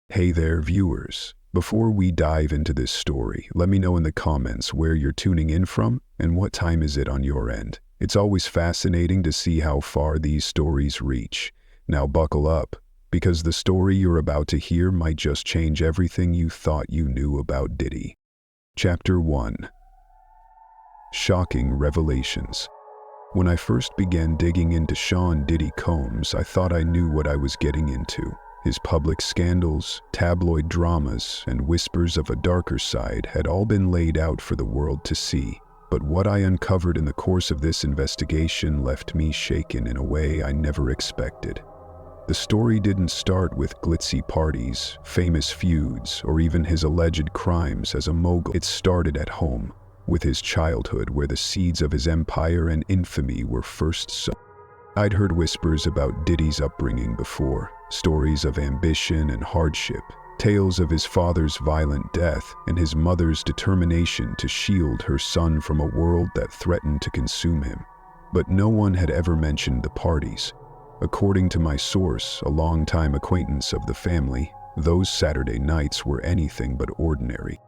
Hey there, viewers. Before we dive into this story, let me know in the comments where you're tuning in from and what time is it on your end. It's always fascinating to see how far these stories reach. Now buckle up, because the story you're about to hear might just change everything you thought you knew about Diddy. Chapter 1. Shocking Revelations. When I first began digging into Sean Diddy Combs, I thought I knew what I was getting into. His public scandals, tabloid dramas, and whispers of a darker side had all been laid out for the world to see. But what I uncovered in the course of this investigation left me shaken in a way I never expected. The story didn't start with glitzy parties, famous feuds, or even his alleged crimes as a mogul. It started at home, with his childhood where the seeds of his empire and infamy were first sown. I'd heard whispers about Diddy's upbringing before, stories of ambition and hardship, tales of his father's violent death and his mother's determination to shield her son from a world that threatened to consume him. But no one had ever mentioned the parties. According to my source, a longtime acquaintance of the family, those Saturday nights were anything but ordinary.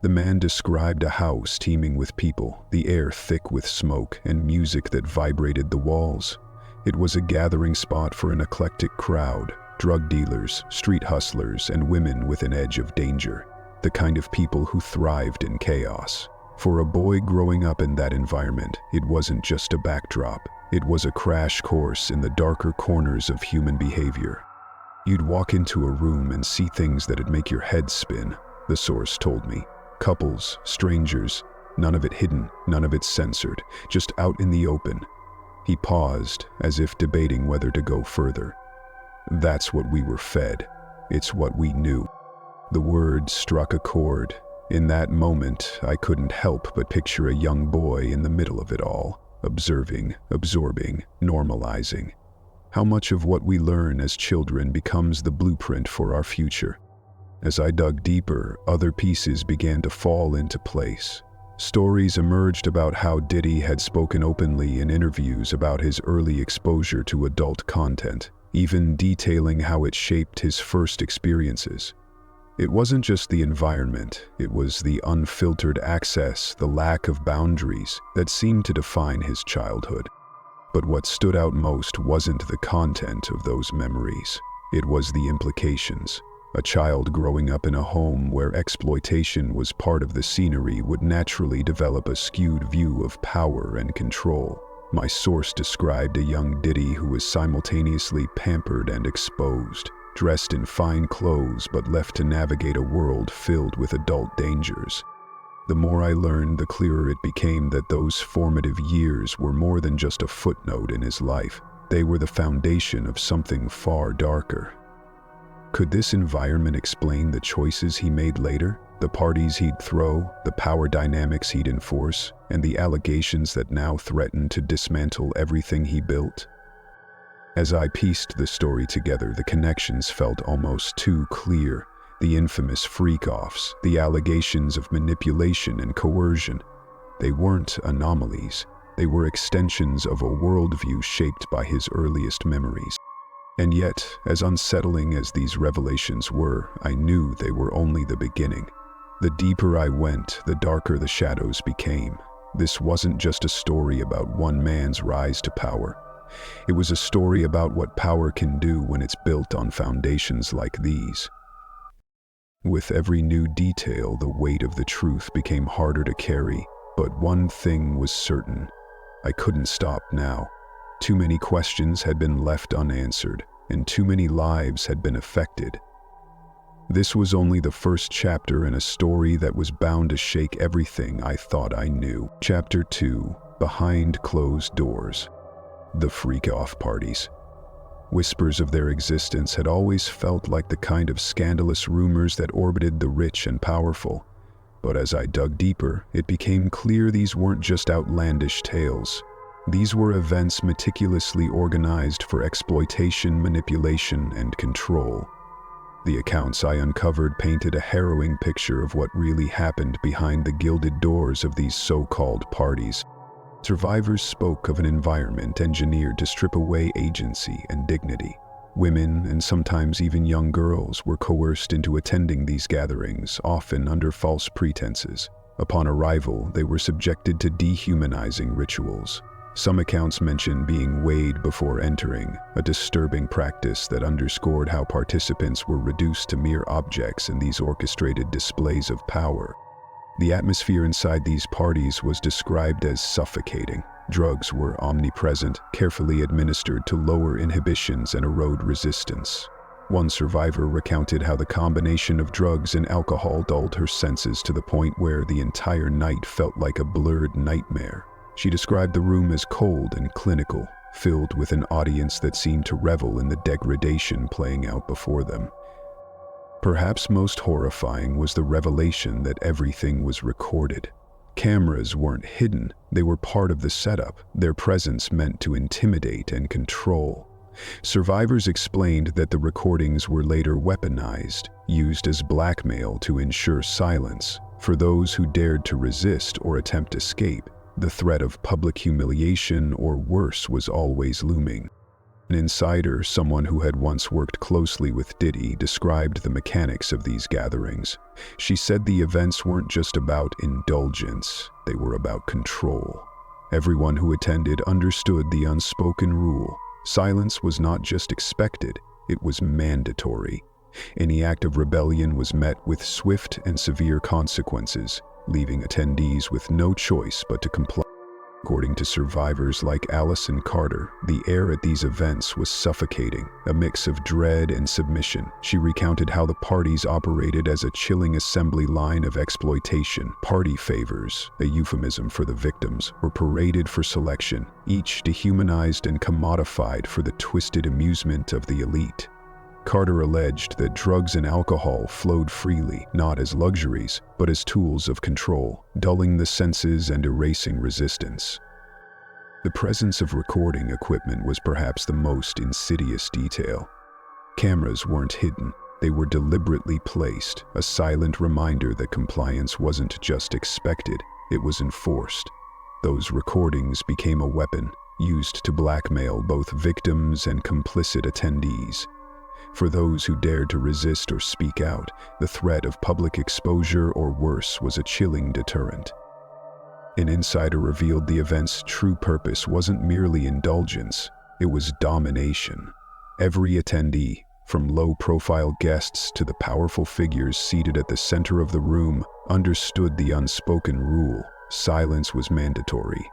The man described a house teeming with people, the air thick with smoke, and music that vibrated the walls. It was a gathering spot for an eclectic crowd, drug dealers, street hustlers, and women with an edge of danger, the kind of people who thrived in chaos. For a boy growing up in that environment, it wasn't just a backdrop, it was a crash course in the darker corners of human behavior. You'd walk into a room and see things that'd make your head spin, the source told me. Couples, strangers, none of it hidden, none of it censored, just out in the open. He paused, as if debating whether to go further. That's what we were fed. It's what we knew. The words struck a chord. In that moment, I couldn't help but picture a young boy in the middle of it all, observing, absorbing, normalizing. How much of what we learn as children becomes the blueprint for our future? As I dug deeper, other pieces began to fall into place. Stories emerged about how Diddy had spoken openly in interviews about his early exposure to adult content, even detailing how it shaped his first experiences. It wasn't just the environment, it was the unfiltered access, the lack of boundaries that seemed to define his childhood. But what stood out most wasn't the content of those memories, it was the implications. A child growing up in a home where exploitation was part of the scenery would naturally develop a skewed view of power and control. My source described a young Diddy who was simultaneously pampered and exposed, dressed in fine clothes but left to navigate a world filled with adult dangers. The more I learned, the clearer it became that those formative years were more than just a footnote in his life. They were the foundation of something far darker. Could this environment explain the choices he made later? The parties he'd throw, the power dynamics he'd enforce, and the allegations that now threatened to dismantle everything he built? As I pieced the story together, the connections felt almost too clear. The infamous freak-offs, the allegations of manipulation and coercion. They weren't anomalies. They were extensions of a worldview shaped by his earliest memories. And yet, as unsettling as these revelations were, I knew they were only the beginning. The deeper I went, the darker the shadows became. This wasn't just a story about one man's rise to power. It was a story about what power can do when it's built on foundations like these. With every new detail, the weight of the truth became harder to carry, but one thing was certain. I couldn't stop now. Too many questions had been left unanswered, and too many lives had been affected. This was only the first chapter in a story that was bound to shake everything I thought I knew. Chapter 2. Behind Closed Doors. The freak-off parties. Whispers of their existence had always felt like the kind of scandalous rumors that orbited the rich and powerful. But as I dug deeper, it became clear these weren't just outlandish tales. These were events meticulously organized for exploitation, manipulation, and control. The accounts I uncovered painted a harrowing picture of what really happened behind the gilded doors of these so-called parties. Survivors spoke of an environment engineered to strip away agency and dignity. Women, and sometimes even young girls, were coerced into attending these gatherings, often under false pretenses. Upon arrival, they were subjected to dehumanizing rituals. Some accounts mention being weighed before entering, a disturbing practice that underscored how participants were reduced to mere objects in these orchestrated displays of power. The atmosphere inside these parties was described as suffocating. Drugs were omnipresent, carefully administered to lower inhibitions and erode resistance. One survivor recounted how the combination of drugs and alcohol dulled her senses to the point where the entire night felt like a blurred nightmare. She described the room as cold and clinical, filled with an audience that seemed to revel in the degradation playing out before them. Perhaps most horrifying was the revelation that everything was recorded. Cameras weren't hidden, they were part of the setup, their presence meant to intimidate and control. Survivors explained that the recordings were later weaponized, used as blackmail to ensure silence. For those who dared to resist or attempt escape, the threat of public humiliation or worse was always looming. An insider, someone who had once worked closely with Diddy, described the mechanics of these gatherings. She said the events weren't just about indulgence, they were about control. Everyone who attended understood the unspoken rule. Silence was not just expected, it was mandatory. Any act of rebellion was met with swift and severe consequences, leaving attendees with no choice but to comply. According to survivors like Allison Carter, the air at these events was suffocating, a mix of dread and submission. She recounted how the parties operated as a chilling assembly line of exploitation. Party favors, a euphemism for the victims, were paraded for selection, each dehumanized and commodified for the twisted amusement of the elite. Carter alleged that drugs and alcohol flowed freely, not as luxuries, but as tools of control, dulling the senses and erasing resistance. The presence of recording equipment was perhaps the most insidious detail. Cameras weren't hidden, they were deliberately placed, a silent reminder that compliance wasn't just expected, it was enforced. Those recordings became a weapon, used to blackmail both victims and complicit attendees. For those who dared to resist or speak out, the threat of public exposure or worse was a chilling deterrent. An insider revealed the event's true purpose wasn't merely indulgence, it was domination. Every attendee, from low-profile guests to the powerful figures seated at the center of the room, understood the unspoken rule: silence was mandatory.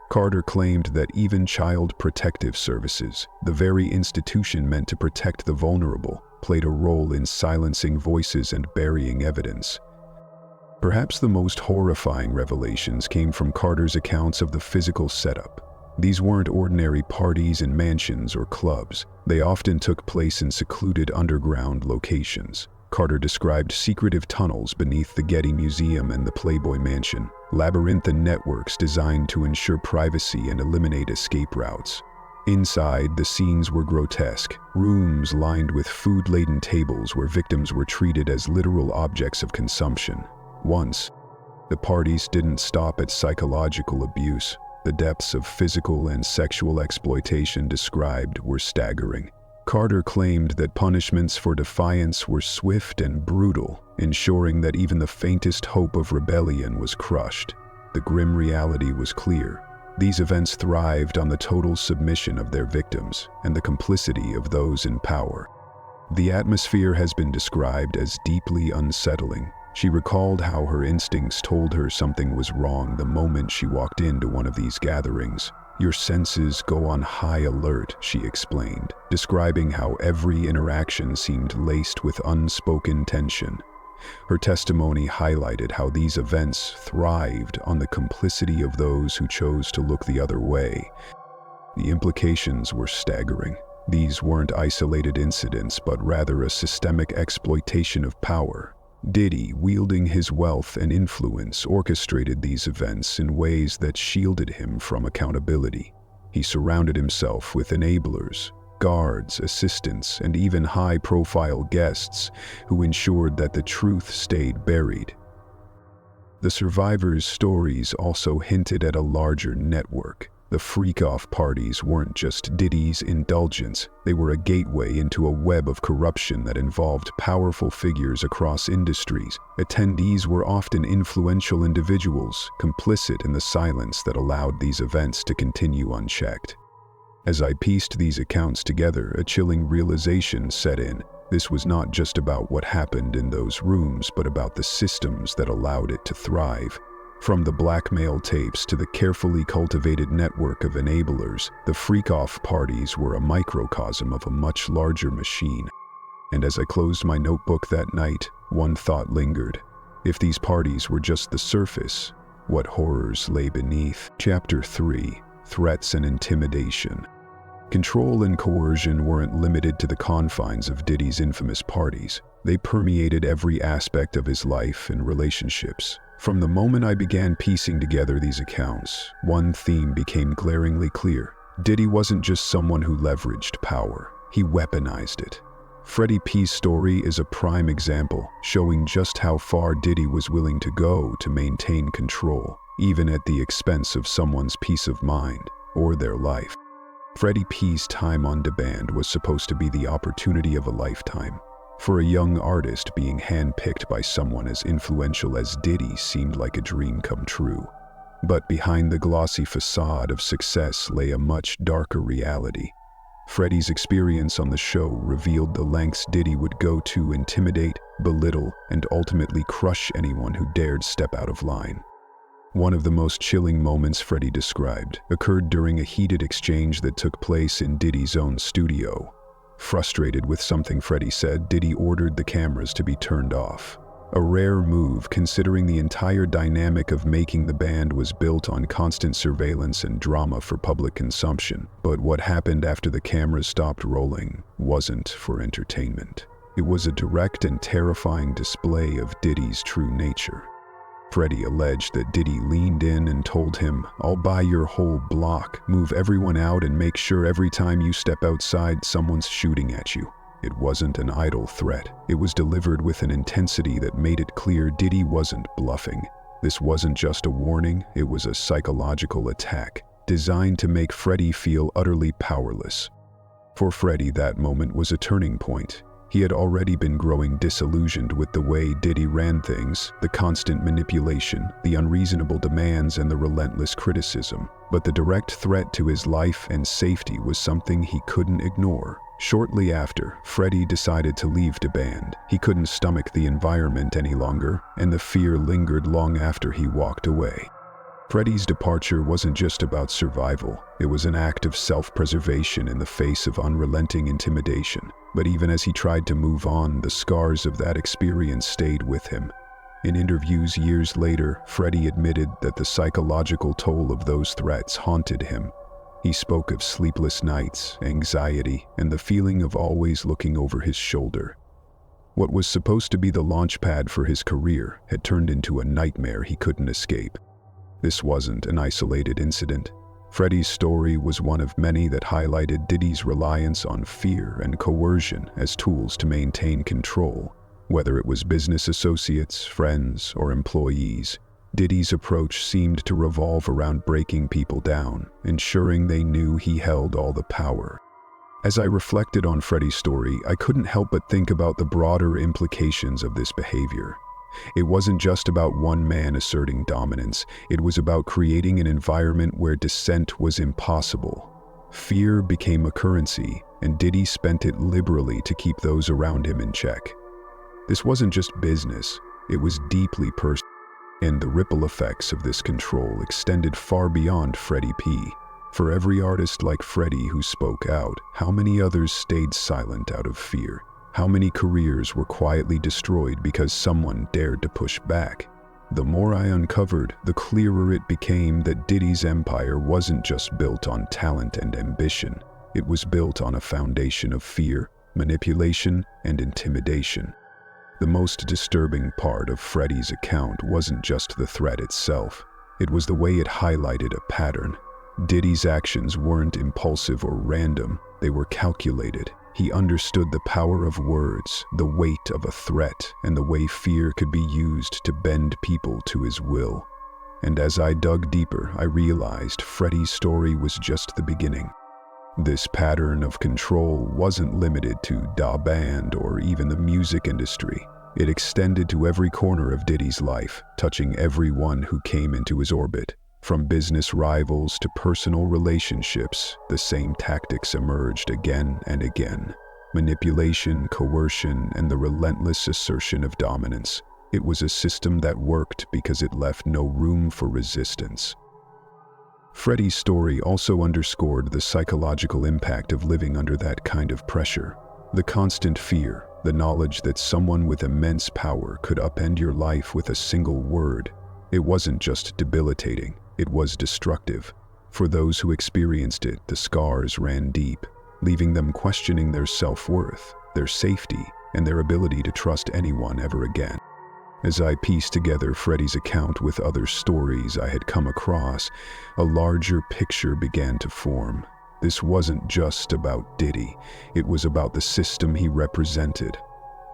Carter claimed that even Child Protective Services, the very institution meant to protect the vulnerable, played a role in silencing voices and burying evidence. Perhaps the most horrifying revelations came from Carter's accounts of the physical setup. These weren't ordinary parties in mansions or clubs. They often took place in secluded underground locations. Carter described secretive tunnels beneath the Getty Museum and the Playboy Mansion, labyrinthine networks designed to ensure privacy and eliminate escape routes. Inside, the scenes were grotesque, rooms lined with food-laden tables where victims were treated as literal objects of consumption. Once, the parties didn't stop at psychological abuse. The depths of physical and sexual exploitation described were staggering. Carter claimed that punishments for defiance were swift and brutal, ensuring that even the faintest hope of rebellion was crushed. The grim reality was clear. These events thrived on the total submission of their victims and the complicity of those in power. The atmosphere has been described as deeply unsettling. She recalled how her instincts told her something was wrong the moment she walked into one of these gatherings. "Your senses go on high alert," she explained, describing how every interaction seemed laced with unspoken tension. Her testimony highlighted how these events thrived on the complicity of those who chose to look the other way. The implications were staggering. These weren't isolated incidents, but rather a systemic exploitation of power. Diddy, wielding his wealth and influence, orchestrated these events in ways that shielded him from accountability. He surrounded himself with enablers, guards, assistants, and even high-profile guests who ensured that the truth stayed buried. The survivors' stories also hinted at a larger network. The freak-off parties weren't just Diddy's indulgence, they were a gateway into a web of corruption that involved powerful figures across industries. Attendees were often influential individuals, complicit in the silence that allowed these events to continue unchecked. As I pieced these accounts together, a chilling realization set in. This was not just about what happened in those rooms, but about the systems that allowed it to thrive. From the blackmail tapes to the carefully cultivated network of enablers, the freak-off parties were a microcosm of a much larger machine. And as I closed my notebook that night, one thought lingered. If these parties were just the surface, what horrors lay beneath? Chapter 3: Threats and Intimidation. Control and coercion weren't limited to the confines of Diddy's infamous parties. They permeated every aspect of his life and relationships. From the moment I began piecing together these accounts, one theme became glaringly clear. Diddy wasn't just someone who leveraged power, he weaponized it. Freddie P's story is a prime example, showing just how far Diddy was willing to go to maintain control, even at the expense of someone's peace of mind or their life. Freddie P's time on demand was supposed to be the opportunity of a lifetime. For a young artist, being handpicked by someone as influential as Diddy seemed like a dream come true. But behind the glossy facade of success lay a much darker reality. Freddie's experience on the show revealed the lengths Diddy would go to intimidate, belittle, and ultimately crush anyone who dared step out of line. One of the most chilling moments Freddie described occurred during a heated exchange that took place in Diddy's own studio. Frustrated with something Freddie said, Diddy ordered the cameras to be turned off. A rare move considering the entire dynamic of making the band was built on constant surveillance and drama for public consumption. But what happened after the cameras stopped rolling wasn't for entertainment. It was a direct and terrifying display of Diddy's true nature. Freddie alleged that Diddy leaned in and told him, "I'll buy your whole block, move everyone out, and make sure every time you step outside someone's shooting at you." It wasn't an idle threat. It was delivered with an intensity that made it clear Diddy wasn't bluffing. This wasn't just a warning, it was a psychological attack, designed to make Freddie feel utterly powerless. For Freddie, that moment was a turning point. He had already been growing disillusioned with the way Diddy ran things, the constant manipulation, the unreasonable demands, and the relentless criticism. But the direct threat to his life and safety was something he couldn't ignore. Shortly after, Freddie decided to leave the band. He couldn't stomach the environment any longer, and the fear lingered long after he walked away. Freddie's departure wasn't just about survival, it was an act of self-preservation in the face of unrelenting intimidation. But even as he tried to move on, the scars of that experience stayed with him. In interviews years later, Freddie admitted that the psychological toll of those threats haunted him. He spoke of sleepless nights, anxiety, and the feeling of always looking over his shoulder. What was supposed to be the launchpad for his career had turned into a nightmare he couldn't escape. This wasn't an isolated incident. Freddie's story was one of many that highlighted Diddy's reliance on fear and coercion as tools to maintain control. Whether it was business associates, friends, or employees, Diddy's approach seemed to revolve around breaking people down, ensuring they knew he held all the power. As I reflected on Freddie's story, I couldn't help but think about the broader implications of this behavior. It wasn't just about one man asserting dominance, it was about creating an environment where dissent was impossible. Fear became a currency, and Diddy spent it liberally to keep those around him in check. This wasn't just business, it was deeply personal, and the ripple effects of this control extended far beyond Freddie P. For every artist like Freddie who spoke out, how many others stayed silent out of fear? How many careers were quietly destroyed because someone dared to push back? The more I uncovered, the clearer it became that Diddy's empire wasn't just built on talent and ambition. It was built on a foundation of fear, manipulation, and intimidation. The most disturbing part of Freddie's account wasn't just the threat itself. It was the way it highlighted a pattern. Diddy's actions weren't impulsive or random, they were calculated. He understood the power of words, the weight of a threat, and the way fear could be used to bend people to his will. And as I dug deeper, I realized Freddie's story was just the beginning. This pattern of control wasn't limited to da band or even the music industry. It extended to every corner of Diddy's life, touching everyone who came into his orbit. From business rivals to personal relationships, the same tactics emerged again and again. Manipulation, coercion, and the relentless assertion of dominance. It was a system that worked because it left no room for resistance. Freddie's story also underscored the psychological impact of living under that kind of pressure. The constant fear, the knowledge that someone with immense power could upend your life with a single word. It wasn't just debilitating, it was destructive. For those who experienced it, the scars ran deep, leaving them questioning their self-worth, their safety, and their ability to trust anyone ever again. As I pieced together Freddie's account with other stories I had come across, a larger picture began to form. This wasn't just about Diddy, it was about the system he represented.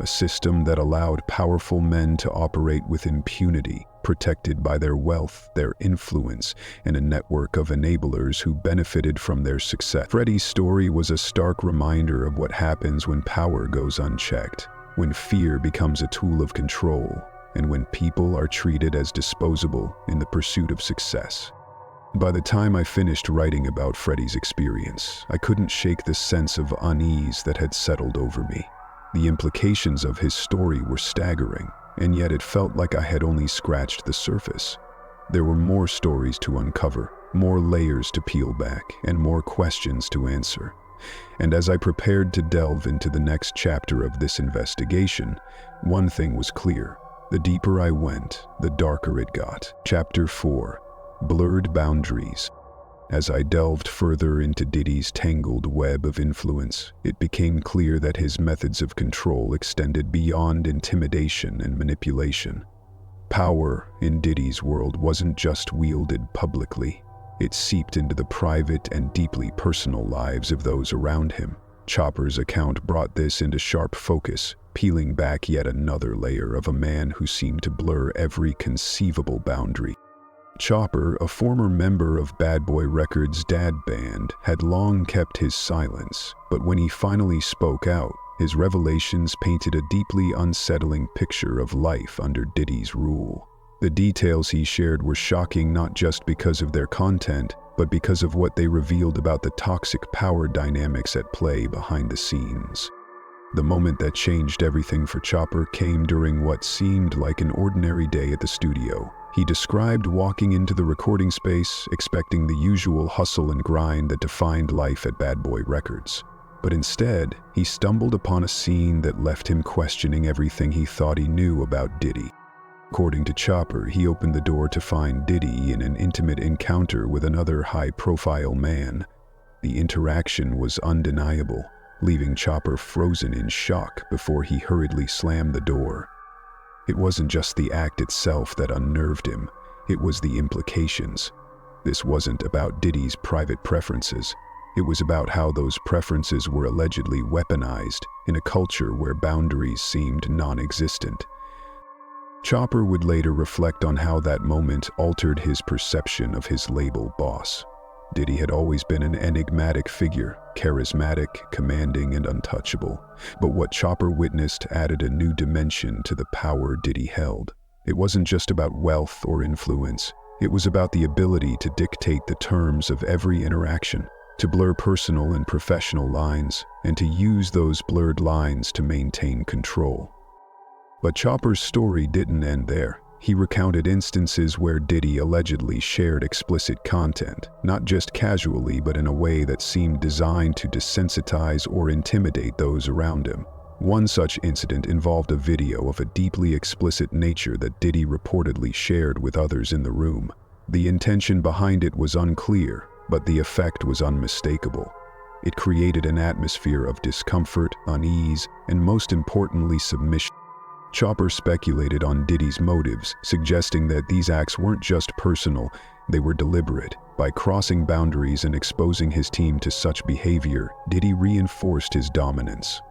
A system that allowed powerful men to operate with impunity, protected by their wealth, their influence, and a network of enablers who benefited from their success. Freddie's story was a stark reminder of what happens when power goes unchecked, when fear becomes a tool of control, and when people are treated as disposable in the pursuit of success. By the time I finished writing about Freddie's experience, I couldn't shake the sense of unease that had settled over me. The implications of his story were staggering, and yet it felt like I had only scratched the surface. There were more stories to uncover, more layers to peel back, and more questions to answer. And as I prepared to delve into the next chapter of this investigation, one thing was clear. The deeper I went, the darker it got. Chapter 4: Blurred Boundaries. As I delved further into Diddy's tangled web of influence, it became clear that his methods of control extended beyond intimidation and manipulation. Power in Diddy's world wasn't just wielded publicly. It seeped into the private and deeply personal lives of those around him. Chopper's account brought this into sharp focus, peeling back yet another layer of a man who seemed to blur every conceivable boundary. Chopper, a former member of Bad Boy Records' dad band, had long kept his silence, but when he finally spoke out, his revelations painted a deeply unsettling picture of life under Diddy's rule. The details he shared were shocking not just because of their content, but because of what they revealed about the toxic power dynamics at play behind the scenes. The moment that changed everything for Chopper came during what seemed like an ordinary day at the studio. He described walking into the recording space, expecting the usual hustle and grind that defined life at Bad Boy Records. But instead, he stumbled upon a scene that left him questioning everything he thought he knew about Diddy. According to Chopper, he opened the door to find Diddy in an intimate encounter with another high-profile man. The interaction was undeniable, leaving Chopper frozen in shock before he hurriedly slammed the door. It wasn't just the act itself that unnerved him, it was the implications. This wasn't about Diddy's private preferences. It was about how those preferences were allegedly weaponized in a culture where boundaries seemed non-existent. Chopper would later reflect on how that moment altered his perception of his label boss. Diddy had always been an enigmatic figure, charismatic, commanding, and untouchable. But what Chopper witnessed added a new dimension to the power Diddy held. It wasn't just about wealth or influence. It was about the ability to dictate the terms of every interaction, to blur personal and professional lines, and to use those blurred lines to maintain control. But Chopper's story didn't end there. He recounted instances where Diddy allegedly shared explicit content, not just casually but in a way that seemed designed to desensitize or intimidate those around him. One such incident involved a video of a deeply explicit nature that Diddy reportedly shared with others in the room. The intention behind it was unclear, but the effect was unmistakable. It created an atmosphere of discomfort, unease, and most importantly, submission. Chopper speculated on Diddy's motives, suggesting that these acts weren't just personal, they were deliberate. By crossing boundaries and exposing his team to such behavior, Diddy reinforced his dominance.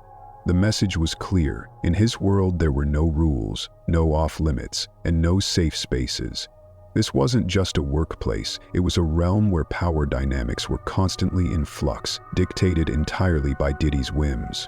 The message was clear. In his world, there were no rules, no off-limits, and no safe spaces. This wasn't just a workplace, it was a realm where power dynamics were constantly in flux, dictated entirely by Diddy's whims.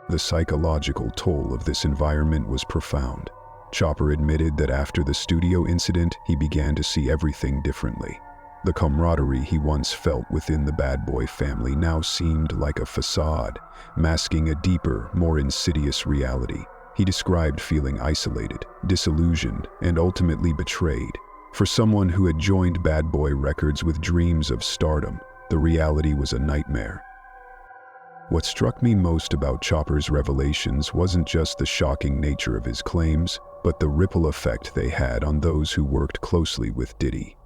The psychological toll of this environment was profound. Chopper admitted that after the studio incident, he began to see everything differently. The camaraderie he once felt within the Bad Boy family now seemed like a facade, masking a deeper, more insidious reality. He described feeling isolated, disillusioned, and ultimately betrayed. For someone who had joined Bad Boy Records with dreams of stardom, the reality was a nightmare. What struck me most about Chopper's revelations wasn't just the shocking nature of his claims, but the ripple effect they had on those who worked closely with Diddy.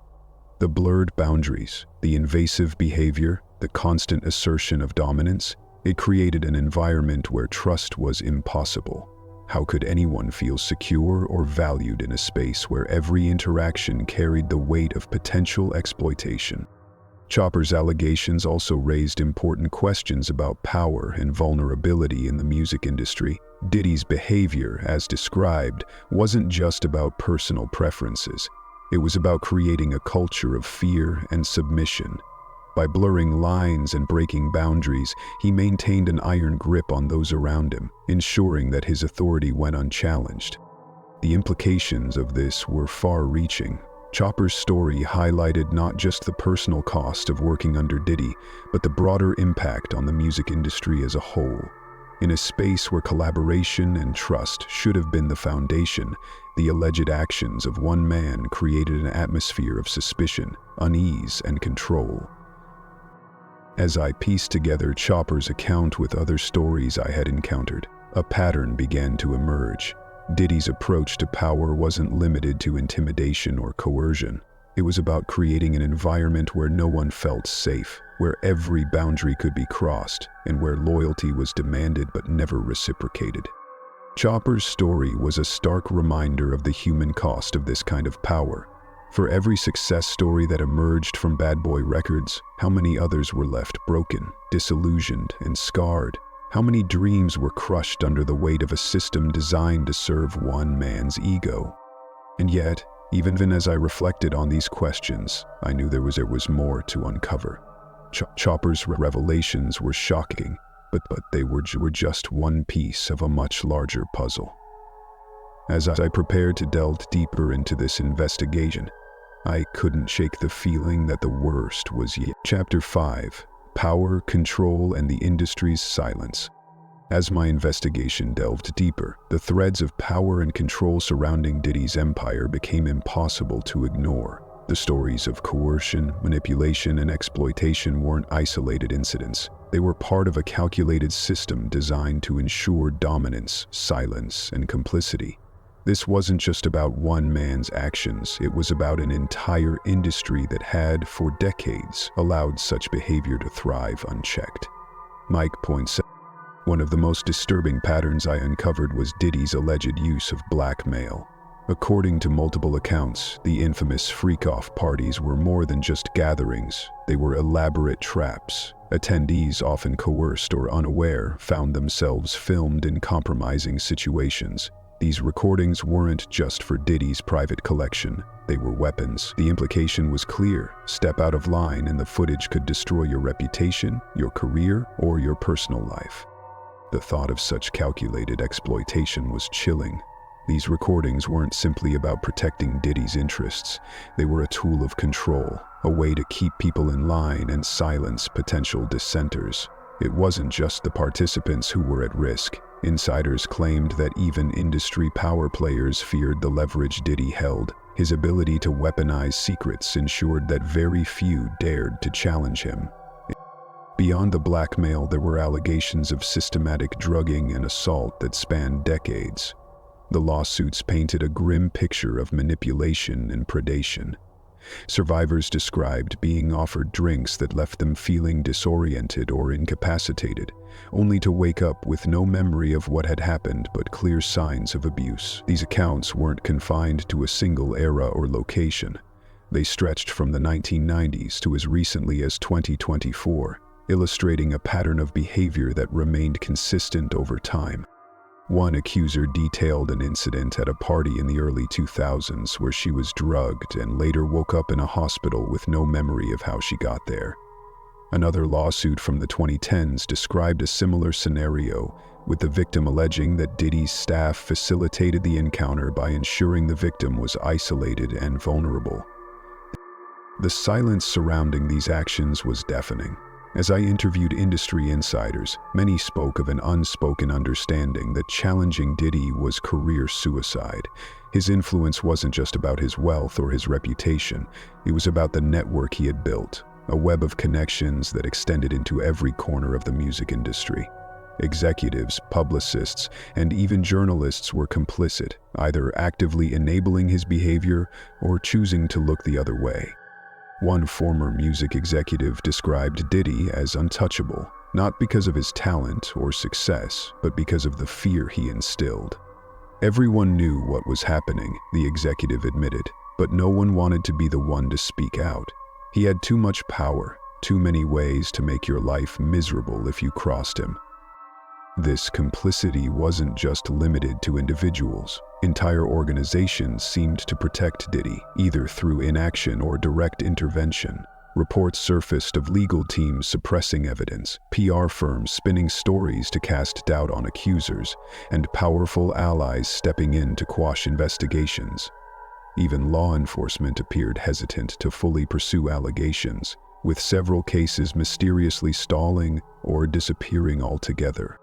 The blurred boundaries, the invasive behavior, the constant assertion of dominance, it created an environment where trust was impossible. How could anyone feel secure or valued in a space where every interaction carried the weight of potential exploitation? Chopper's allegations also raised important questions about power and vulnerability in the music industry. Diddy's behavior, as described, wasn't just about personal preferences. It was about creating a culture of fear and submission. By blurring lines and breaking boundaries, he maintained an iron grip on those around him, ensuring that his authority went unchallenged. The implications of this were far-reaching. Chopper's story highlighted not just the personal cost of working under Diddy, but the broader impact on the music industry as a whole. In a space where collaboration and trust should have been the foundation, the alleged actions of one man created an atmosphere of suspicion, unease, and control. As I pieced together Chopper's account with other stories I had encountered, a pattern began to emerge. Diddy's approach to power wasn't limited to intimidation or coercion. It was about creating an environment where no one felt safe, where every boundary could be crossed, and where loyalty was demanded but never reciprocated. Chopper's story was a stark reminder of the human cost of this kind of power. For every success story that emerged from Bad Boy Records, how many others were left broken, disillusioned, and scarred? How many dreams were crushed under the weight of a system designed to serve one man's ego? And yet, even as I reflected on these questions, I knew there was more to uncover. Chopper's revelations were shocking, but they were just one piece of a much larger puzzle. As I prepared to delve deeper into this investigation, I couldn't shake the feeling that the worst was yet. Chapter 5: Power, Control, and the Industry's Silence. As my investigation delved deeper, the threads of power and control surrounding Diddy's empire became impossible to ignore. The stories of coercion, manipulation, and exploitation weren't isolated incidents. They were part of a calculated system designed to ensure dominance, silence, and complicity. This wasn't just about one man's actions, it was about an entire industry that had, for decades, allowed such behavior to thrive unchecked. Mike points out, one of the most disturbing patterns I uncovered was Diddy's alleged use of blackmail. According to multiple accounts, the infamous freak-off parties were more than just gatherings, they were elaborate traps. Attendees, often coerced or unaware, found themselves filmed in compromising situations. These recordings weren't just for Diddy's private collection, they were weapons. The implication was clear: step out of line and the footage could destroy your reputation, your career, or your personal life. The thought of such calculated exploitation was chilling. These recordings weren't simply about protecting Diddy's interests, they were a tool of control, a way to keep people in line and silence potential dissenters. It wasn't just the participants who were at risk. Insiders claimed that even industry power players feared the leverage Diddy held. His ability to weaponize secrets ensured that very few dared to challenge him. Beyond the blackmail, there were allegations of systematic drugging and assault that spanned decades. The lawsuits painted a grim picture of manipulation and predation. Survivors described being offered drinks that left them feeling disoriented or incapacitated, only to wake up with no memory of what had happened but clear signs of abuse. These accounts weren't confined to a single era or location. They stretched from the 1990s to as recently as 2024, illustrating a pattern of behavior that remained consistent over time. One accuser detailed an incident at a party in the early 2000s where she was drugged and later woke up in a hospital with no memory of how she got there. Another lawsuit from the 2010s described a similar scenario, with the victim alleging that Diddy's staff facilitated the encounter by ensuring the victim was isolated and vulnerable. The silence surrounding these actions was deafening. As I interviewed industry insiders, many spoke of an unspoken understanding that challenging Diddy was career suicide. His influence wasn't just about his wealth or his reputation, it was about the network he had built, a web of connections that extended into every corner of the music industry. Executives, publicists, and even journalists were complicit, either actively enabling his behavior or choosing to look the other way. One former music executive described Diddy as untouchable, not because of his talent or success, but because of the fear he instilled. Everyone knew what was happening, the executive admitted, but no one wanted to be the one to speak out. He had too much power, too many ways to make your life miserable if you crossed him. This complicity wasn't just limited to individuals. Entire organizations seemed to protect Diddy, either through inaction or direct intervention. Reports surfaced of legal teams suppressing evidence, PR firms spinning stories to cast doubt on accusers, and powerful allies stepping in to quash investigations. Even law enforcement appeared hesitant to fully pursue allegations, with several cases mysteriously stalling or disappearing altogether.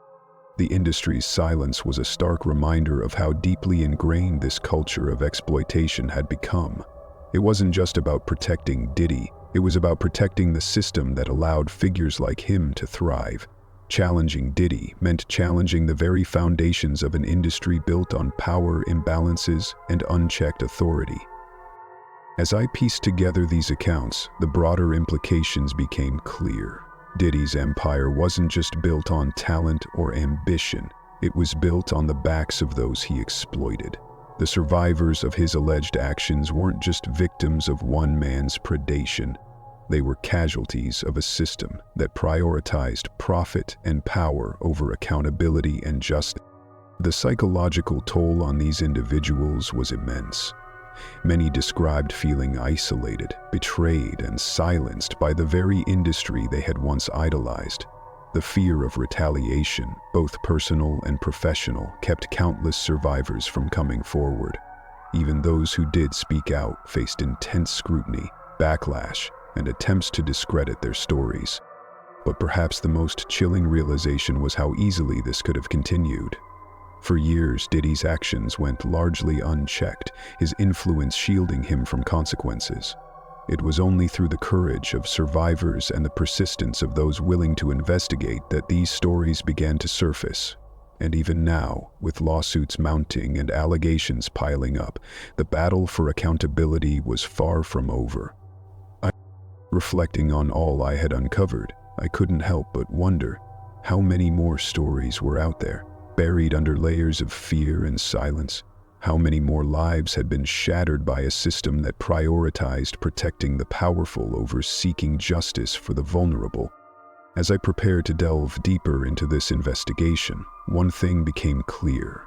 The industry's silence was a stark reminder of how deeply ingrained this culture of exploitation had become. It wasn't just about protecting Diddy, it was about protecting the system that allowed figures like him to thrive. Challenging Diddy meant challenging the very foundations of an industry built on power imbalances and unchecked authority. As I pieced together these accounts, the broader implications became clear. Diddy's empire wasn't just built on talent or ambition, it was built on the backs of those he exploited. The survivors of his alleged actions weren't just victims of one man's predation, they were casualties of a system that prioritized profit and power over accountability and justice. The psychological toll on these individuals was immense. Many described feeling isolated, betrayed, and silenced by the very industry they had once idolized. The fear of retaliation, both personal and professional, kept countless survivors from coming forward. Even those who did speak out faced intense scrutiny, backlash, and attempts to discredit their stories. But perhaps the most chilling realization was how easily this could have continued. For years, Diddy's actions went largely unchecked, his influence shielding him from consequences. It was only through the courage of survivors and the persistence of those willing to investigate that these stories began to surface. And even now, with lawsuits mounting and allegations piling up, the battle for accountability was far from over. Reflecting on all I had uncovered, I couldn't help but wonder how many more stories were out there, buried under layers of fear and silence. How many more lives had been shattered by a system that prioritized protecting the powerful over seeking justice for the vulnerable. As I prepared to delve deeper into this investigation, one thing became clear.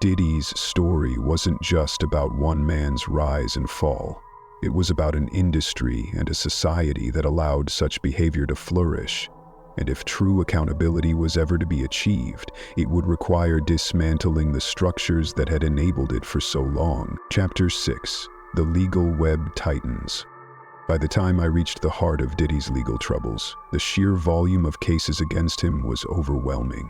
Diddy's story wasn't just about one man's rise and fall. It was about an industry and a society that allowed such behavior to flourish. And if true accountability was ever to be achieved, it would require dismantling the structures that had enabled it for so long. Chapter 6: The Legal Web Tightens. By the time I reached the heart of Diddy's legal troubles, the sheer volume of cases against him was overwhelming.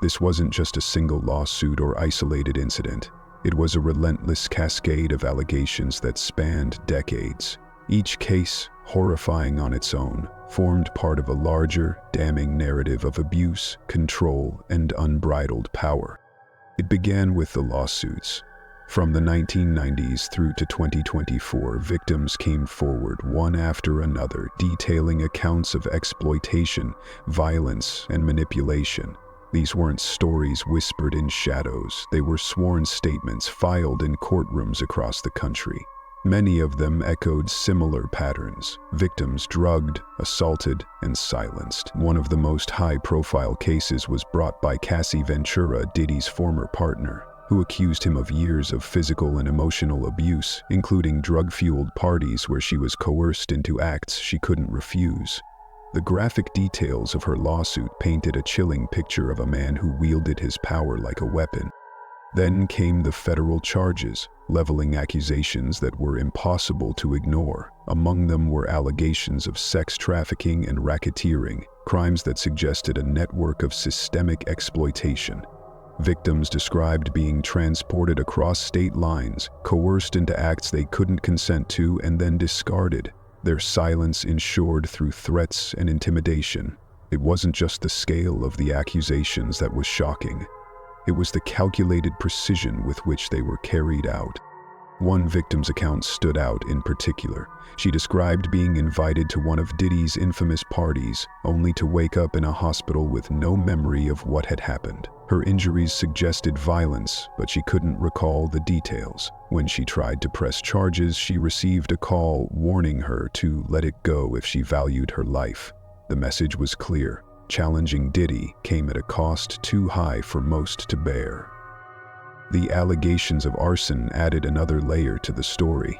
This wasn't just a single lawsuit or isolated incident. It was a relentless cascade of allegations that spanned decades. Each case, horrifying on its own, formed part of a larger, damning narrative of abuse, control, and unbridled power. It began with the lawsuits. From the 1990s through to 2024, victims came forward one after another, detailing accounts of exploitation, violence, and manipulation. These weren't stories whispered in shadows, they were sworn statements filed in courtrooms across the country. Many of them echoed similar patterns: victims drugged, assaulted, and silenced. One of the most high-profile cases was brought by Cassie Ventura, Diddy's former partner, who accused him of years of physical and emotional abuse, including drug-fueled parties where she was coerced into acts she couldn't refuse. The graphic details of her lawsuit painted a chilling picture of a man who wielded his power like a weapon. Then came the federal charges, leveling accusations that were impossible to ignore. Among them were allegations of sex trafficking and racketeering, crimes that suggested a network of systemic exploitation. Victims described being transported across state lines, coerced into acts they couldn't consent to, and then discarded, their silence ensured through threats and intimidation. It wasn't just the scale of the accusations that was shocking. It was the calculated precision with which they were carried out. One victim's account stood out in particular. She described being invited to one of Diddy's infamous parties, only to wake up in a hospital with no memory of what had happened. Her injuries suggested violence, but she couldn't recall the details. When she tried to press charges, she received a call warning her to let it go if she valued her life. The message was clear: challenging Diddy came at a cost too high for most to bear. The allegations of arson added another layer to the story.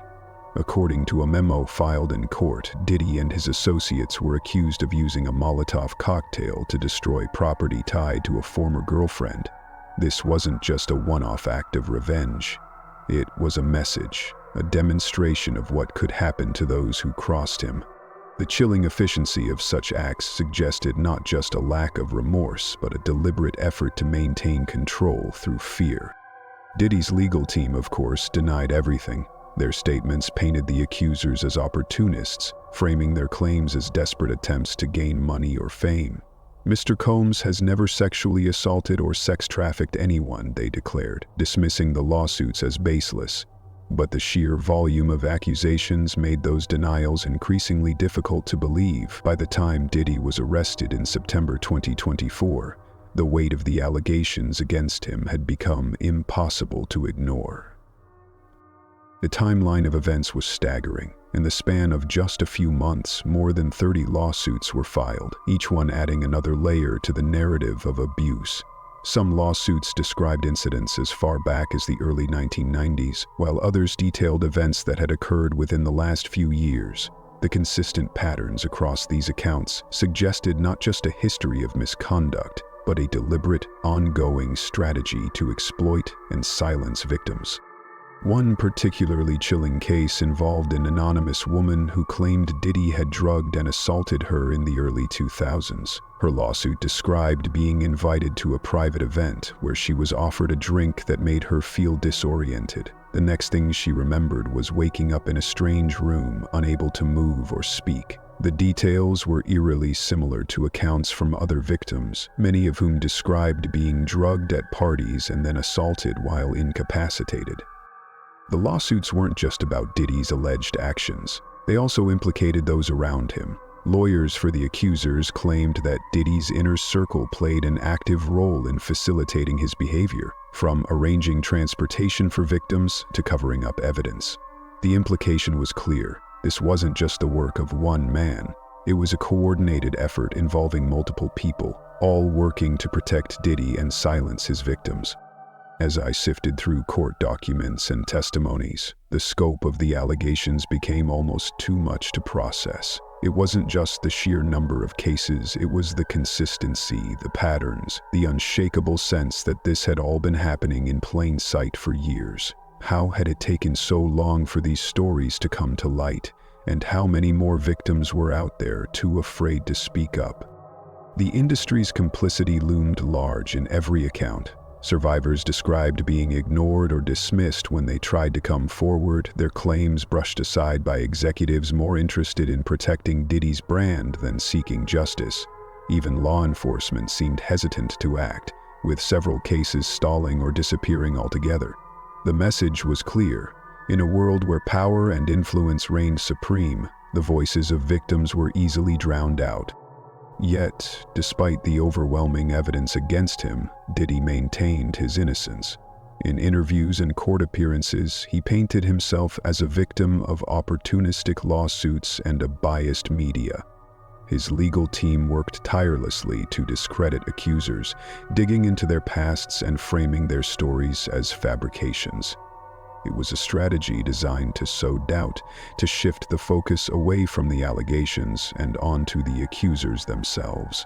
According to a memo filed in court, Diddy and his associates were accused of using a Molotov cocktail to destroy property tied to a former girlfriend. This wasn't just a one-off act of revenge. It was a message, a demonstration of what could happen to those who crossed him. The chilling efficiency of such acts suggested not just a lack of remorse, but a deliberate effort to maintain control through fear. Diddy's legal team, of course, denied everything. Their statements painted the accusers as opportunists, framing their claims as desperate attempts to gain money or fame. Mr. Combs has never sexually assaulted or sex-trafficked anyone, they declared, dismissing the lawsuits as baseless. But the sheer volume of accusations made those denials increasingly difficult to believe. By the time Diddy was arrested in September 2024, the weight of the allegations against him had become impossible to ignore. The timeline of events was staggering. In the span of just a few months, more than 30 lawsuits were filed, each one adding another layer to the narrative of abuse. Some lawsuits described incidents as far back as the early 1990s, while others detailed events that had occurred within the last few years. The consistent patterns across these accounts suggested not just a history of misconduct, but a deliberate, ongoing strategy to exploit and silence victims. One particularly chilling case involved an anonymous woman who claimed Diddy had drugged and assaulted her in the early 2000s. Her lawsuit described being invited to a private event where she was offered a drink that made her feel disoriented. The next thing she remembered was waking up in a strange room, unable to move or speak. The details were eerily similar to accounts from other victims, many of whom described being drugged at parties and then assaulted while incapacitated. The lawsuits weren't just about Diddy's alleged actions. They also implicated those around him. Lawyers for the accusers claimed that Diddy's inner circle played an active role in facilitating his behavior, from arranging transportation for victims to covering up evidence. The implication was clear. This wasn't just the work of one man. It was a coordinated effort involving multiple people, all working to protect Diddy and silence his victims. As I sifted through court documents and testimonies, the scope of the allegations became almost too much to process. It wasn't just the sheer number of cases, it was the consistency, the patterns, the unshakable sense that this had all been happening in plain sight for years. How had it taken so long for these stories to come to light? And how many more victims were out there too afraid to speak up? The industry's complicity loomed large in every account. Survivors described being ignored or dismissed when they tried to come forward, their claims brushed aside by executives more interested in protecting Diddy's brand than seeking justice. Even law enforcement seemed hesitant to act, with several cases stalling or disappearing altogether. The message was clear. In a world where power and influence reigned supreme, the voices of victims were easily drowned out. Yet, despite the overwhelming evidence against him, Diddy maintained his innocence. In interviews and court appearances, he painted himself as a victim of opportunistic lawsuits and a biased media. His legal team worked tirelessly to discredit accusers, digging into their pasts and framing their stories as fabrications. It was a strategy designed to sow doubt, to shift the focus away from the allegations and onto the accusers themselves.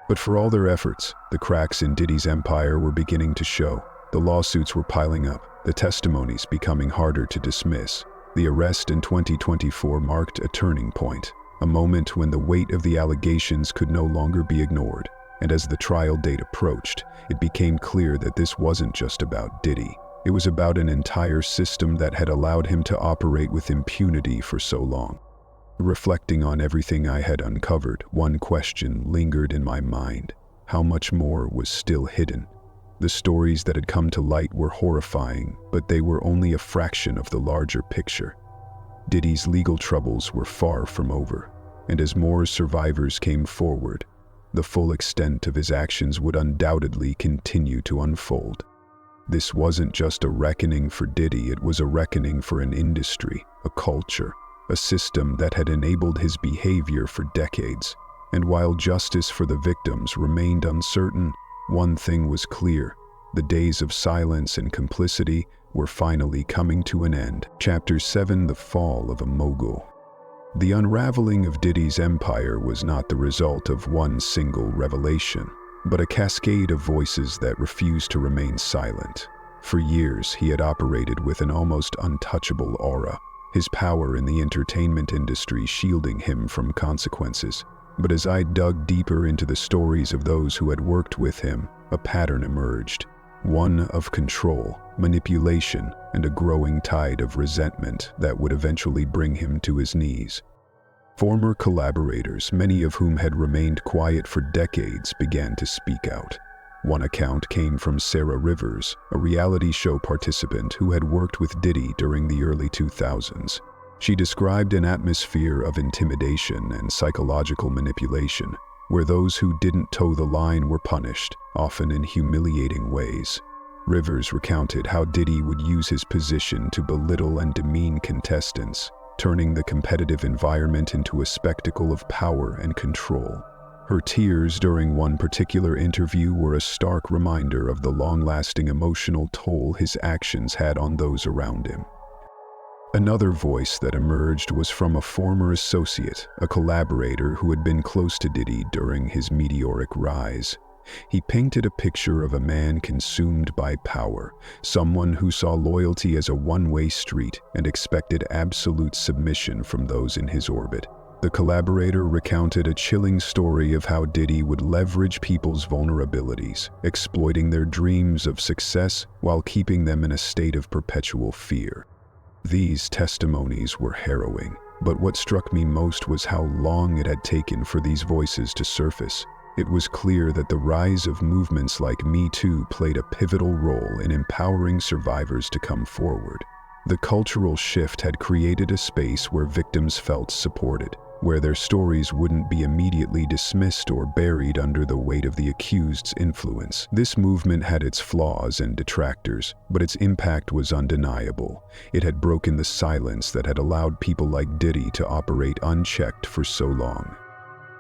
But for all their efforts, the cracks in Diddy's empire were beginning to show. The lawsuits were piling up, the testimonies becoming harder to dismiss. The arrest in 2024 marked a turning point, a moment when the weight of the allegations could no longer be ignored. And as the trial date approached, it became clear that this wasn't just about Diddy. It was about an entire system that had allowed him to operate with impunity for so long. Reflecting on everything I had uncovered, one question lingered in my mind. How much more was still hidden? The stories that had come to light were horrifying, but they were only a fraction of the larger picture. Diddy's legal troubles were far from over, and as more survivors came forward, the full extent of his actions would undoubtedly continue to unfold. This wasn't just a reckoning for Diddy, it was a reckoning for an industry, a culture, a system that had enabled his behavior for decades. And while justice for the victims remained uncertain, one thing was clear: the days of silence and complicity were finally coming to an end. Chapter 7: The Fall of aMogul. The unraveling of Diddy's empire was not the result of one single revelation, but a cascade of voices that refused to remain silent. For years, he had operated with an almost untouchable aura, his power in the entertainment industry shielding him from consequences. But as I dug deeper into the stories of those who had worked with him, a pattern emerged. One of control, manipulation, and a growing tide of resentment that would eventually bring him to his knees. Former collaborators, many of whom had remained quiet for decades, began to speak out. One account came from Sarah Rivers, a reality show participant who had worked with Diddy during the early 2000s. She described an atmosphere of intimidation and psychological manipulation, where those who didn't toe the line were punished, often in humiliating ways. Rivers recounted how Diddy would use his position to belittle and demean contestants, turning the competitive environment into a spectacle of power and control. Her tears during one particular interview were a stark reminder of the long-lasting emotional toll his actions had on those around him. Another voice that emerged was from a former associate, a collaborator who had been close to Diddy during his meteoric rise. He painted a picture of a man consumed by power, someone who saw loyalty as a one-way street and expected absolute submission from those in his orbit. The collaborator recounted a chilling story of how Diddy would leverage people's vulnerabilities, exploiting their dreams of success while keeping them in a state of perpetual fear. These testimonies were harrowing, but what struck me most was how long it had taken for these voices to surface. It was clear that the rise of movements like Me Too played a pivotal role in empowering survivors to come forward. The cultural shift had created a space where victims felt supported, where their stories wouldn't be immediately dismissed or buried under the weight of the accused's influence. This movement had its flaws and detractors, but its impact was undeniable. It had broken the silence that had allowed people like Diddy to operate unchecked for so long.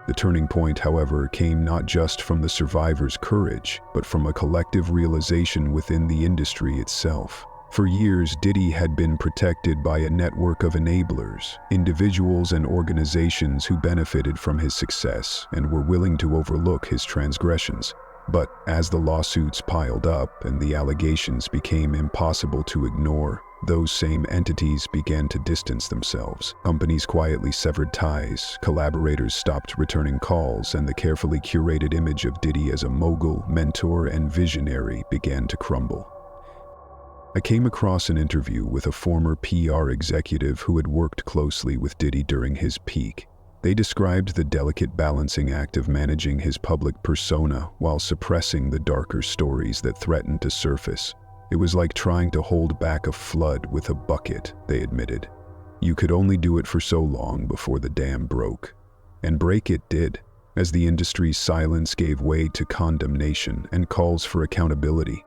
The turning point, however, came not just from the survivors' courage, but from a collective realization within the industry itself. For years, Diddy had been protected by a network of enablers, individuals and organizations who benefited from his success and were willing to overlook his transgressions. But as the lawsuits piled up and the allegations became impossible to ignore, those same entities began to distance themselves. Companies quietly severed ties, collaborators stopped returning calls, and the carefully curated image of Diddy as a mogul, mentor, and visionary began to crumble. I came across an interview with a former PR executive who had worked closely with Diddy during his peak. They described the delicate balancing act of managing his public persona while suppressing the darker stories that threatened to surface. It was like trying to hold back a flood with a bucket, they admitted. You could only do it for so long before the dam broke. And break it did, as the industry's silence gave way to condemnation and calls for accountability.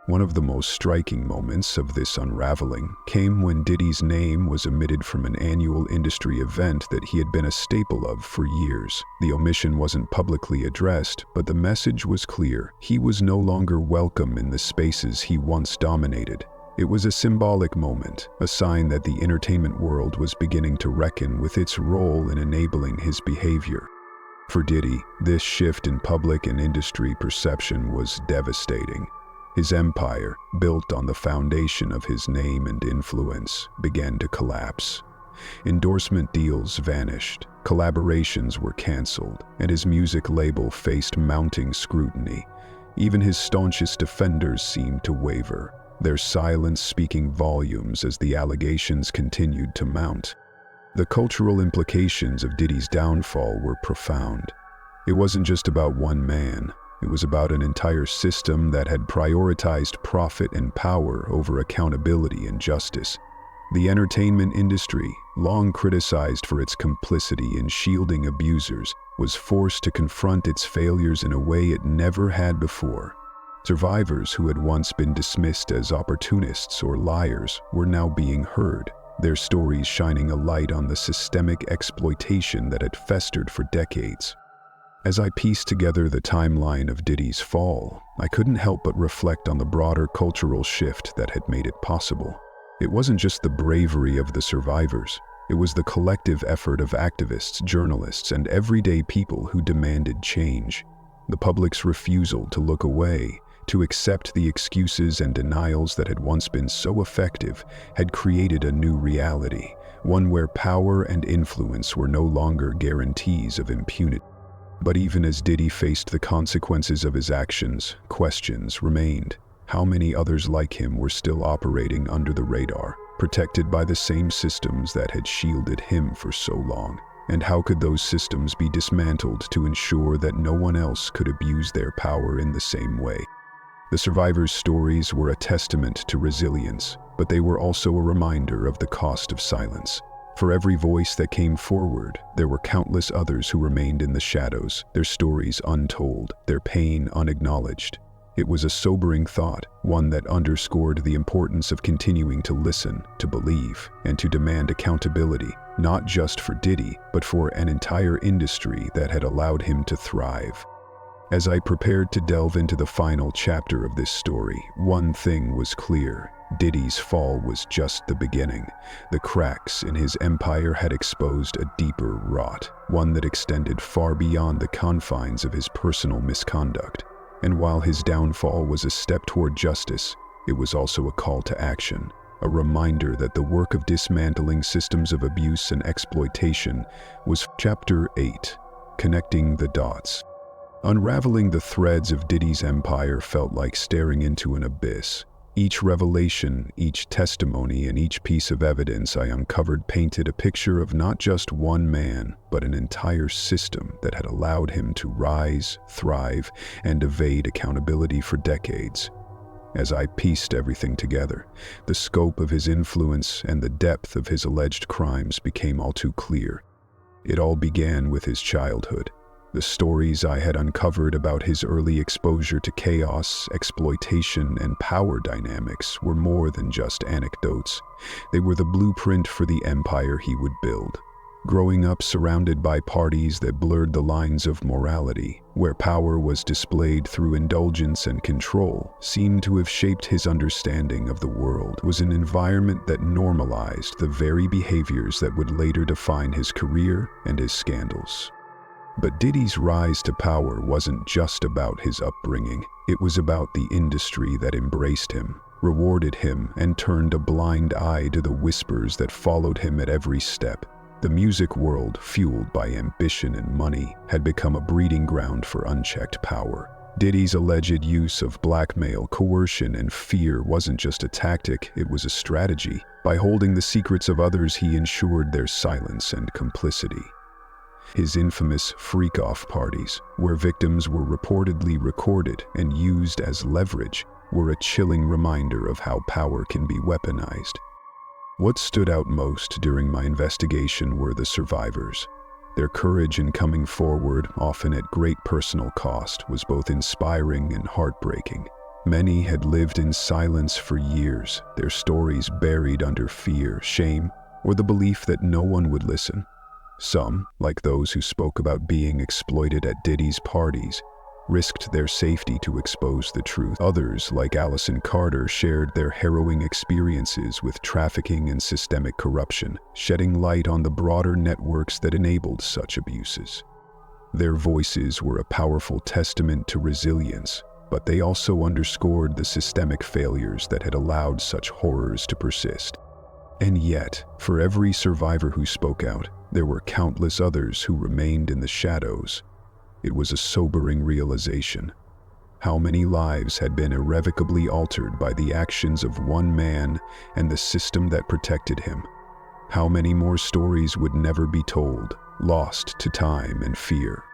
One of the most striking moments of this unraveling came when Diddy's name was omitted from an annual industry event that he had been a staple of for years. The omission wasn't publicly addressed, but the message was clear. He was no longer welcome in the spaces he once dominated. It was a symbolic moment, a sign that the entertainment world was beginning to reckon with its role in enabling his behavior. For Diddy, this shift in public and industry perception was devastating. His empire, built on the foundation of his name and influence, began to collapse. Endorsement deals vanished, collaborations were canceled, and his music label faced mounting scrutiny. Even his staunchest defenders seemed to waver, their silence speaking volumes as the allegations continued to mount. The cultural implications of Diddy's downfall were profound. It wasn't just about one man. It was about an entire system that had prioritized profit and power over accountability and justice. The entertainment industry, long criticized for its complicity in shielding abusers, was forced to confront its failures in a way it never had before. Survivors who had once been dismissed as opportunists or liars were now being heard, their stories shining a light on the systemic exploitation that had festered for decades. As I pieced together the timeline of Diddy's fall, I couldn't help but reflect on the broader cultural shift that had made it possible. It wasn't just the bravery of the survivors, it was the collective effort of activists, journalists, and everyday people who demanded change. The public's refusal to look away, to accept the excuses and denials that had once been so effective, had created a new reality, one where power and influence were no longer guarantees of impunity. But even as Diddy faced the consequences of his actions, questions remained. How many others like him were still operating under the radar, protected by the same systems that had shielded him for so long? And how could those systems be dismantled to ensure that no one else could abuse their power in the same way? The survivors' stories were a testament to resilience, but they were also a reminder of the cost of silence. For every voice that came forward, there were countless others who remained in the shadows, their stories untold, their pain unacknowledged. It was a sobering thought, one that underscored the importance of continuing to listen, to believe, and to demand accountability, not just for Diddy, but for an entire industry that had allowed him to thrive. As I prepared to delve into the final chapter of this story, one thing was clear. Diddy's fall was just the beginning. The cracks in his empire had exposed a deeper rot, one that extended far beyond the confines of his personal misconduct. And while his downfall was a step toward justice, it was also a call to action, a reminder that the work of dismantling systems of abuse and exploitation was Chapter 8, Connecting the Dots. Unraveling the threads of Diddy's empire felt like staring into an abyss. Each revelation, each testimony, and each piece of evidence I uncovered painted a picture of not just one man, but an entire system that had allowed him to rise, thrive, and evade accountability for decades. As I pieced everything together, the scope of his influence and the depth of his alleged crimes became all too clear. It all began with his childhood. The stories I had uncovered about his early exposure to chaos, exploitation, and power dynamics were more than just anecdotes. They were the blueprint for the empire he would build. Growing up surrounded by parties that blurred the lines of morality, where power was displayed through indulgence and control, seemed to have shaped his understanding of the world. It was an environment that normalized the very behaviors that would later define his career and his scandals. But Diddy's rise to power wasn't just about his upbringing. It was about the industry that embraced him, rewarded him, and turned a blind eye to the whispers that followed him at every step. The music world, fueled by ambition and money, had become a breeding ground for unchecked power. Diddy's alleged use of blackmail, coercion, and fear wasn't just a tactic, it was a strategy. By holding the secrets of others, he ensured their silence and complicity. His infamous freak-off parties, where victims were reportedly recorded and used as leverage, were a chilling reminder of how power can be weaponized. What stood out most during my investigation were the survivors. Their courage in coming forward, often at great personal cost, was both inspiring and heartbreaking. Many had lived in silence for years, their stories buried under fear, shame, or the belief that no one would listen. Some, like those who spoke about being exploited at Diddy's parties, risked their safety to expose the truth. Others, like Allison Carter, shared their harrowing experiences with trafficking and systemic corruption, shedding light on the broader networks that enabled such abuses. Their voices were a powerful testament to resilience, but they also underscored the systemic failures that had allowed such horrors to persist. And yet, for every survivor who spoke out, there were countless others who remained in the shadows. It was a sobering realization. How many lives had been irrevocably altered by the actions of one man and the system that protected him? How many more stories would never be told, lost to time and fear?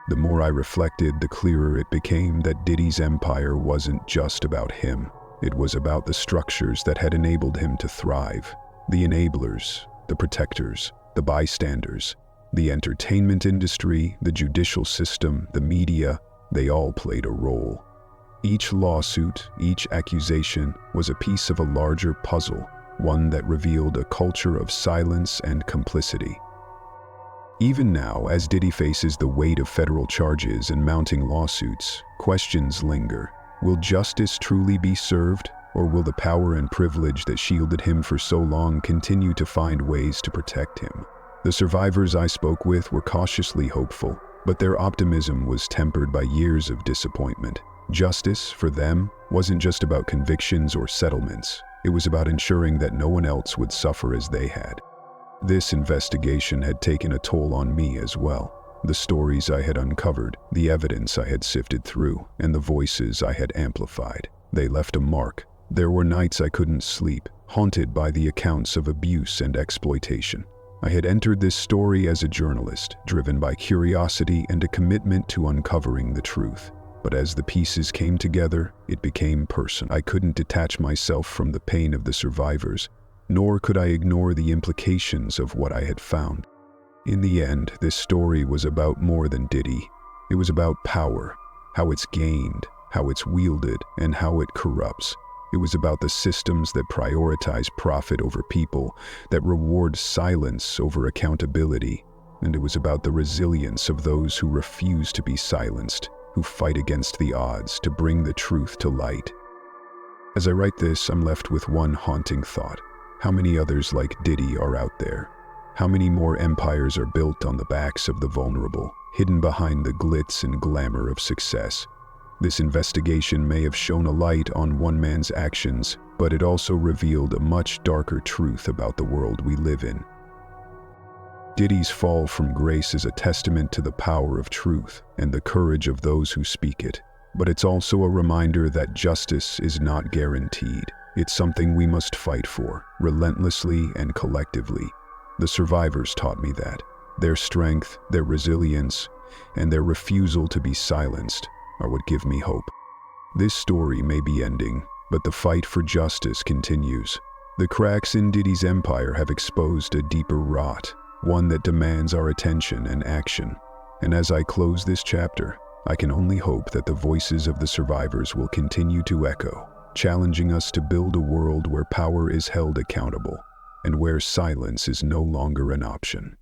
The more I reflected, the clearer it became that Diddy's empire wasn't just about him. It was about the structures that had enabled him to thrive. The enablers, the protectors, the bystanders, the entertainment industry, the judicial system, the media, they all played a role. Each lawsuit, each accusation was a piece of a larger puzzle, one that revealed a culture of silence and complicity. Even now, as Diddy faces the weight of federal charges and mounting lawsuits, questions linger. Will justice truly be served, or will the power and privilege that shielded him for so long continue to find ways to protect him? The survivors I spoke with were cautiously hopeful, but their optimism was tempered by years of disappointment. Justice, for them, wasn't just about convictions or settlements. It was about ensuring that no one else would suffer as they had. This investigation had taken a toll on me as well. The stories I had uncovered, the evidence I had sifted through, and the voices I had amplified. They left a mark. There were nights I couldn't sleep, haunted by the accounts of abuse and exploitation. I had entered this story as a journalist, driven by curiosity and a commitment to uncovering the truth. But as the pieces came together, it became personal. I couldn't detach myself from the pain of the survivors, nor could I ignore the implications of what I had found. In the end, this story was about more than Diddy. It was about power, how it's gained, how it's wielded, and how it corrupts. It was about the systems that prioritize profit over people, that reward silence over accountability. And it was about the resilience of those who refuse to be silenced, who fight against the odds to bring the truth to light. As I write this, I'm left with one haunting thought. How many others like Diddy are out there? How many more empires are built on the backs of the vulnerable, hidden behind the glitz and glamour of success? This investigation may have shone a light on one man's actions, but it also revealed a much darker truth about the world we live in. Diddy's fall from grace is a testament to the power of truth and the courage of those who speak it. But it's also a reminder that justice is not guaranteed. It's something we must fight for, relentlessly and collectively. The survivors taught me that. Their strength, their resilience, and their refusal to be silenced are what give me hope. This story may be ending, but the fight for justice continues. The cracks in Diddy's empire have exposed a deeper rot, one that demands our attention and action. And as I close this chapter, I can only hope that the voices of the survivors will continue to echo, challenging us to build a world where power is held accountable and where silence is no longer an option.